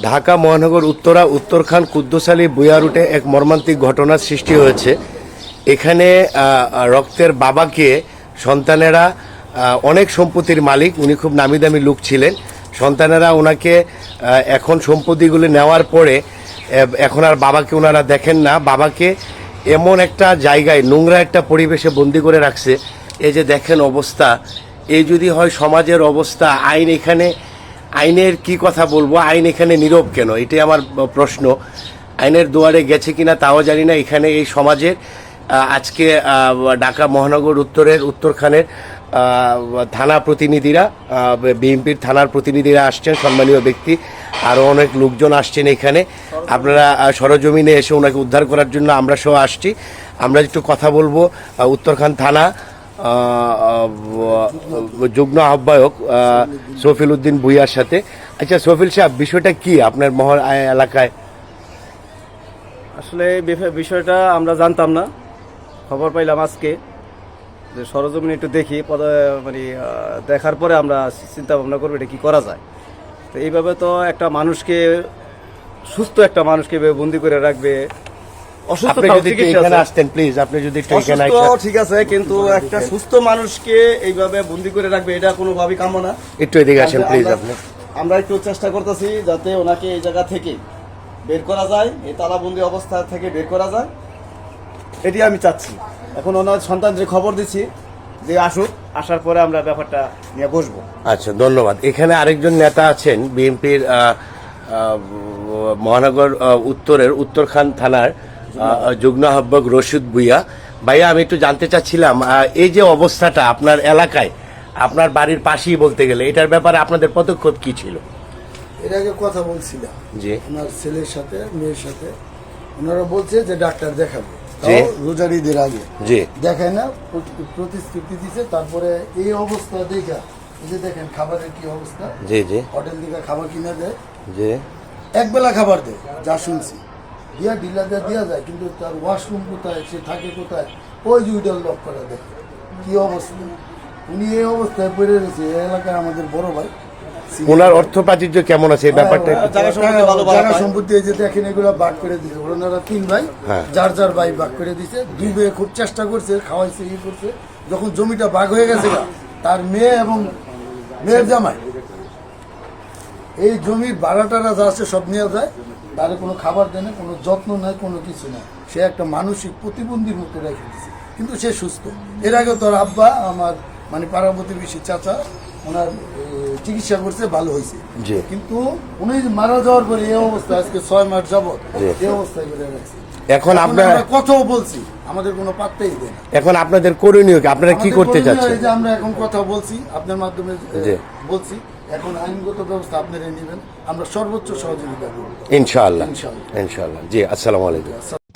ঢাকা মহানগর উত্তরা উত্তরখান কুদ্দুস আলী বুয়া রুটে এক মর্মান্তিক ঘটনার সৃষ্টি হয়েছে। এখানে রক্তের বাবাকে সন্তানেরা অনেক সম্পত্তির মালিক, উনি খুব নামি দামি লোক ছিলেন। সন্তানেরা ওনাকে এখন সম্পত্তিগুলি নেওয়ার পরে এখন আর বাবাকে ওনারা দেখেন না। বাবাকে এমন একটা জায়গায় নোংরা একটা পরিবেশে বন্দি করে রাখছে। এই যে দেখেন অবস্থা, এই যদি হয় সমাজের অবস্থা, আইন এখানে, আইনের কি কথা বলবো, আইন এখানে নীরব কেন, এটাই আমার প্রশ্ন। আইনের দুয়ারে গেছে কিনা তাও জানি না। এখানে এই সমাজের আজকে ঢাকা মহানগর উত্তরের উত্তরখানের থানা প্রতিনিধিরা, বিএনপির থানার প্রতিনিধিরা আসছেন, সম্মানীয় ব্যক্তি, আরও অনেক লোকজন আসছেন এখানে। আপনারা সরজমিনে এসে ওনাকে উদ্ধার করার জন্য আমরা সহ আসছি। আমরা একটু কথা বলবো উত্তরখান থানা যুগ্ম আহ্বায়ক সফিল উদ্দিন ভুইয়ার সাথে। আচ্ছা সফিল সাহেব, বিষয়টা কি আপনার মহল এলাকায়? আসলে বিষয়টা আমরা জানতাম না, খবর পাইলাম আজকে, যে সরজমিনে একটু দেখি, মানে দেখার পরে আমরা চিন্তা ভাবনা করবো এটা কী করা যায়। তো এইভাবে তো একটা মানুষকে, সুস্থ একটা মানুষকে বন্দি করে রাখবে, ঠিক আছে, কিন্তু একটা সুস্থ মানুষকে এইভাবে বন্দি করে রাখবে এটা কোনোভাবেই কাম্য না। একটু এদিকে আসেন প্লিজ। আমরা একটু চেষ্টা করতেছি যাতে ওনাকে এই জায়গা থেকে বের করা যায়, এই তালাবন্দি অবস্থা থেকে বের করা যায়, এটি আমি চাচ্ছি। এখন ওনার সন্তানদের খবর দিচ্ছি যে আসুক, আসার পরে আমরা ব্যাপারটা নিয়ে বসবো। আচ্ছা, ধন্যবাদ। এখানে আরেকজন নেতা আছেন বিএনপির মহানগর উত্তরের উত্তরখান থানার যুগ্ম আহ্বায়ক রশিদ ভুইয়া। ভাইয়া, আমি একটু জানতে চাচ্ছিলাম, এই যে অবস্থাটা আপনার এলাকায়, আপনার বাড়ির পাশেই বলতে গেলে, এটার ব্যাপারে আপনাদের পদক্ষেপ কি ছিল? এর আগে কথা বলছিলাম জি ওনার ছেলের সাথে, মেয়ের সাথে। ওনারা বলছে যে ডাক্তার দেখাবে, রোজার ঈদের আগে দেখায় না, প্রতিশ্রুতি দিচ্ছে। তারপরে এই অবস্থা দেখা, এই যে দেখেন খাবারের কি অবস্থা, হোটেল থেকে খাবার কিনা দেয়, একবেলা খাবার দেয়, যা শুনছি, দিয়া ঢিলা দেওয়া যায়, কিন্তু তার ওয়াশরুম কোথায়, সে থাকে কোথায়, ওই যে ওইটা লক করা দেয়। কি অবস্থা, উনি এই অবস্থায় পড়ে রয়েছে। এই এলাকায় আমাদের বড় ভাই, ওনার অর্থ প্রাচুর্য কেমন আছে, এই ব্যাপারটা জায়গা সম্পত্তি এই যে দেখেন এগুলো ভাগ করে দিচ্ছে। ওনারা 3 ভাই, যার যার ভাই ভাগ করে দিচ্ছে। 2 ভাই খুব চেষ্টা করছে, খাওয়াইছে, ইয়ে করছে। যখন জমিটা ভাগ হয়ে গেছে, তার মেয়ে এবং মেয়ের জামাই এই জমির ভাড়াটারা যা আছে সব নিয়ে যায়, তার কোনো খাবার দেয় না, কোনো যত্ন নাই, কোনো কিছু নাই। সে একটা মানসিক প্রতিবন্ধীর মতো রেখে দিচ্ছে, কিন্তু সে সুস্থ। এর আগে তোর আব্বা, আমার মানে পাড়া প্রতিবেশী চাচা, ওনার চিকিৎসা করছে, ভালো হয়েছে, কিন্তু উনি মারা যাওয়ার পরে এই অবস্থা, আজকে 6 মাস যাবত এই অবস্থায় করে রাখছে। এখন আপনারা কথাও বলছি, আমাদের কোনো পাত্তাই দেয় না। এখন আপনাদের করণীয় কি, আপনারা কি করতে চাচ্ছেন? যে আমরা এখন কথা বলছি, আপনার মাধ্যমে বলছি, এখন আইনগত ব্যবস্থা আপনারা নেবেন, আমরা সর্বোচ্চ সহযোগিতা করব ইনশাআল্লাহ। ইনশাআল্লাহ। জি, আসসালামু আলাইকুম।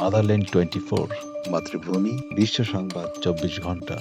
আদারল্যান্ড 24, মাতৃভূমি, বিশ্ব সংবাদ 24 ঘন্টা।